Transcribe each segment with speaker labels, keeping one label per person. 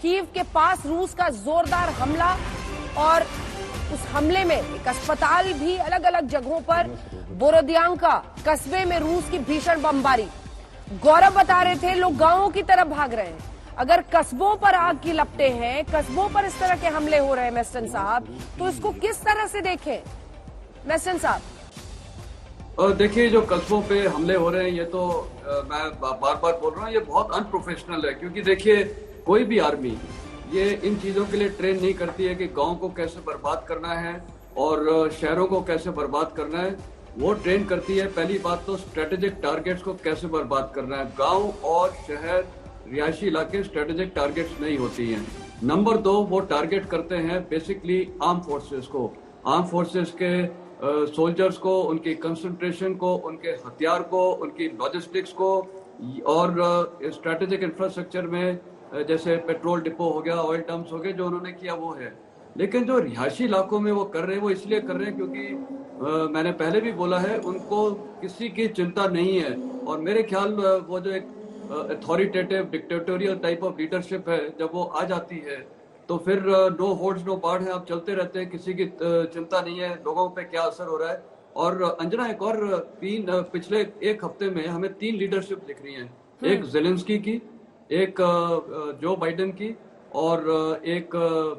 Speaker 1: Kyiv के पास रूस का जोरदार हमला और उस हमले में एक अस्पताल भी, अलग अलग जगहों पर बोरोदियांका कस्बे में रूस की भीषण बमबारी। गौरव बता रहे थे लोग गांवों की तरफ भाग रहे हैं। अगर कस्बों पर आग की लपटें हैं, कस्बों पर इस तरह के हमले हो रहे हैं मेस्टन साहब, तो इसको किस तरह से देखें मेस्टन साहब?
Speaker 2: देखिए, जो कस्बों पे हमले हो रहे हैं ये तो मैं बार बार बोल रहा हूँ, ये बहुत अनप्रोफेशनल है। क्योंकि देखिए, कोई भी आर्मी ये इन चीजों के लिए ट्रेन नहीं करती है कि गांव को कैसे बर्बाद करना है और शहरों को कैसे बर्बाद करना है। वो ट्रेन करती है पहली बात तो स्ट्रेटेजिक टारगेट्स को कैसे बर्बाद करना है। गांव और शहर, रिहायशी इलाके स्ट्रेटेजिक टारगेट्स नहीं होती हैं। नंबर 2, वो टारगेट करते हैं बेसिकली आर्म फोर्सेस को, आर्म फोर्सेस के सोल्जर्स को, उनकी कंसंट्रेशन को, उनके हथियार को, उनकी लॉजिस्टिक्स को, और स्ट्रेटेजिक इंफ्रास्ट्रक्चर में जैसे पेट्रोल डिपो हो गया, ऑयल डंप्स हो गए, जो उन्होंने किया वो है। लेकिन जो रिहायशी इलाकों में वो कर रहे हैं, वो इसलिए कर रहे हैं क्योंकि मैंने पहले भी बोला है, उनको किसी की चिंता नहीं है। और मेरे ख्याल वो जो एक authoritative dictatorial type of leadership है, जब वो आ जाती है तो फिर नो होल्ड्स नो बार्ड है, आप चलते रहते हैं, किसी की चिंता नहीं है लोगों पे क्या असर हो रहा है। और अंजना, एक और पिछले एक हफ्ते में हमें 3 लीडरशिप दिख रही हैं। एक जेलेंस्की की, एक जो बाइडेन की, और एक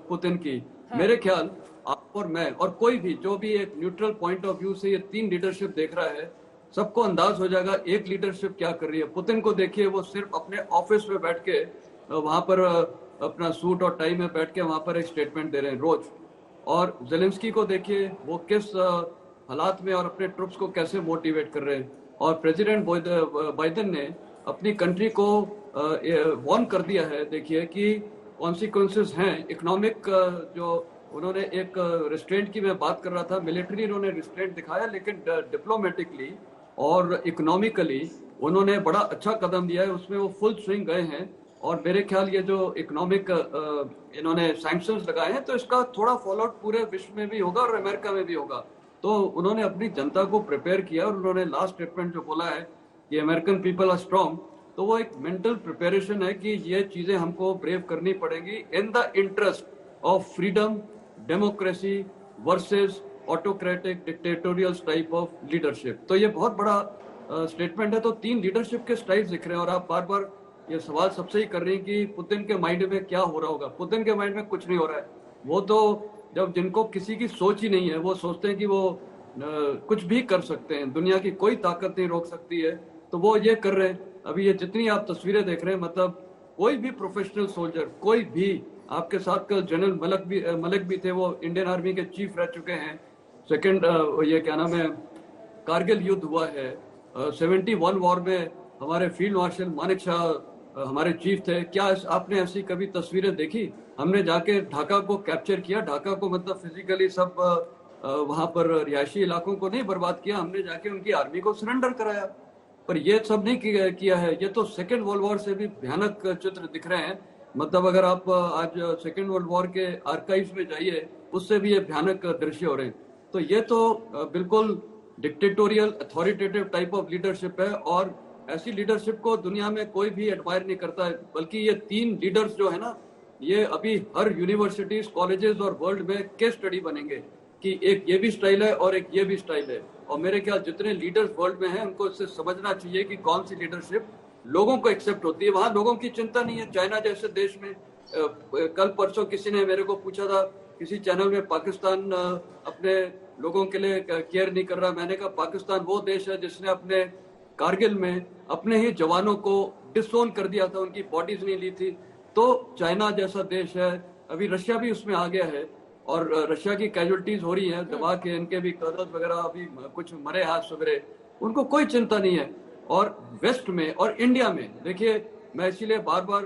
Speaker 2: पुतिन की। मेरे ख्याल आप और मैं और कोई भी जो भी एक न्यूट्रल पॉइंट ऑफ व्यू से ये 3 लीडरशिप देख रहा है, सबको अंदाज हो जाएगा एक लीडरशिप क्या कर रही है। पुतिन को देखिए, वो सिर्फ अपने ऑफिस में बैठ के वहां पर अपना सूट और टाई में बैठ के वहां पर एक स्टेटमेंट दे रहे हैं रोज। और जेलेंस्की को देखिए, वो किस हालात में और अपने ट्रुप्स को कैसे मोटिवेट कर रहे हैं। और प्रेसिडेंट बाइडेन ने अपनी कंट्री को वार्न कर दिया है, देखिए कि कॉन्सिक्वेंसेस हैं इकोनॉमिक। जो उन्होंने एक रिस्ट्रेंट की मैं बात कर रहा था, मिलिट्री उन्होंने रिस्ट्रेंट दिखाया, लेकिन डिप्लोमेटिकली और इकोनॉमिकली उन्होंने बड़ा अच्छा कदम लिया है, उसमें वो फुल स्विंग गए हैं। और मेरे ख्याल ये जो इकोनॉमिक इन्होंने सैंक्शंस लगाए हैं, तो इसका थोड़ा फॉलो आउट पूरे विश्व में भी होगा और अमेरिका में भी होगा। तो उन्होंने अपनी जनता को प्रिपेयर किया, और उन्होंने लास्ट स्टेटमेंट जो बोला है कि अमेरिकन पीपल आर स्ट्रांग, तो वो एक मेंटल प्रिपरेशन है कि ये चीजें हमको ब्रेव करनी पड़ेगी in the interest of freedom, democracy versus autocratic dictatorial type of leadership. तो ये बहुत बड़ा स्टेटमेंट है। तो 3 लीडरशिप के स्टाइल्स दिख रहे हैं। और आप बार बार ये सवाल सबसे ही कर रही है कि पुतिन के माइंड में क्या हो रहा होगा। पुतिन के माइंड में कुछ नहीं हो रहा है। वो तो जब जिनको किसी की सोच ही नहीं है, वो सोचते हैं कि वो कुछ भी कर सकते हैं, दुनिया की कोई ताकत नहीं रोक सकती है, तो वो ये कर रहे हैं। अभी ये जितनी आप तस्वीरें देख रहे हैं, मतलब कोई भी प्रोफेशनल सोल्जर, कोई भी, आपके साथ कल जनरल मलिक भी थे, वो इंडियन आर्मी के चीफ रह चुके हैं। सेकंड ये क्या नाम है, कारगिल युद्ध हुआ है, 71 वॉर में हमारे फील्ड मार्शल मानेक शाह हमारे चीफ थे। क्या आपने ऐसी कभी तस्वीरें देखी? हमने जाके ढाका को कैप्चर किया। ढाका को मतलब फिजिकली सब वहां पर रिहायशी इलाकों को नहीं बर्बाद किया, हमने जाके उनकी आर्मी को सरेंडर कराया। पर ये सब नहीं किया है। ये तो सेकेंड वर्ल्ड वॉर से भी भयानक चित्र दिख रहे हैं। मतलब अगर आप आज सेकेंड वर्ल्ड वॉर के आर्काइव्स में जाइए, उससे भी ये भयानक दृश्य हो रहे हैं। तो ये तो बिल्कुल dictatorial authoritative type of leadership है, और ऐसी लीडरशिप को दुनिया में कोई भी एडमायर नहीं करता है। बल्कि ये 3 लीडर्स जो है ना, ये अभी हर यूनिवर्सिटीज, कॉलेजेस और वर्ल्ड में केस स्टडी बनेंगे कि एक ये भी स्टाइल है और एक ये भी स्टाइल है। और मेरे ख्याल जितने लीडर्स वर्ल्ड में हैं, उनको इससे समझना चाहिए कि कौन सी लीडरशिप लोगों को एक्सेप्ट होती है। वहां लोगों की चिंता नहीं है। चाइना जैसे देश में कल परसों किसी ने मेरे को पूछा था किसी चैनल में, पाकिस्तान अपने लोगों के लिए केयर नहीं कर रहा। मैंने कहा पाकिस्तान वो देश है जिसने अपने कारगिल में अपने ही जवानों को डिसोन कर दिया था, उनकी बॉडीज नहीं ली थी। तो चाइना जैसा देश है, अभी रशिया भी उसमें आ गया है, और रशिया की कैजुअलिटीज हो रही है दबा के, इनके भी कर्नल्स वगैरह अभी कुछ मरे हाथ सवेरे, उनको कोई चिंता नहीं है। और वेस्ट में और इंडिया में देखिए, मैं इसीलिए बार बार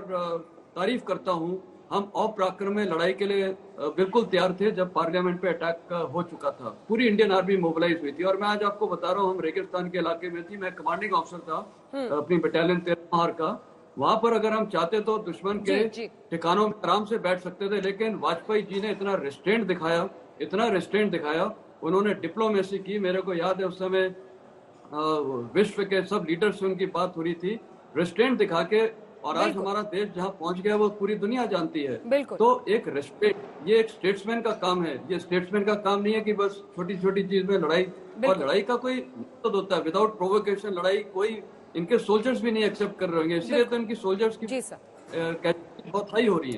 Speaker 2: तारीफ करता हूँ, हम अपराक्रम में लड़ाई के लिए बिल्कुल तैयार थे जब पार्लियामेंट पे अटैक हो चुका था। पूरी इंडियन आर्मी मोबिलाइज हुई थी। और मैं आज आपको बता रहा हूँ, हम रेगिस्तान के इलाके में थी, मैं कमांडिंग ऑफिसर था अपनी बटालियन 13 का। वहां पर अगर हम चाहते तो दुश्मन के ठिकानों में आराम से बैठ सकते थे, लेकिन वाजपेयी जी ने इतना रेस्ट्रेंट दिखाया, उन्होंने डिप्लोमेसी की। मेरे को याद है उस समय विश्व के सब लीडर से उनकी बात हो रही थी, रेस्ट्रेंट दिखा के, और आज
Speaker 1: बिल्कुल।
Speaker 2: हमारा देश जहाँ पहुंच गया वो पूरी दुनिया जानती है।
Speaker 1: बिल्कुल।
Speaker 2: तो एक रिस्पेक्ट, ये एक स्टेट्समैन का काम है। ये स्टेट्समैन का काम नहीं है कि बस छोटी छोटी चीज में लड़ाई, और
Speaker 1: बिल्कुल।
Speaker 2: लड़ाई का कोई मकसद होता है। विदाउट प्रोवोकेशन लड़ाई कोई, इनके सोल्जर्स भी नहीं एक्सेप्ट कर रहे होंगे, इसीलिए तो इनकी सोल्जर्स की
Speaker 1: जी सर।
Speaker 2: कैजुअलिटी बहुत हाई हो रही है।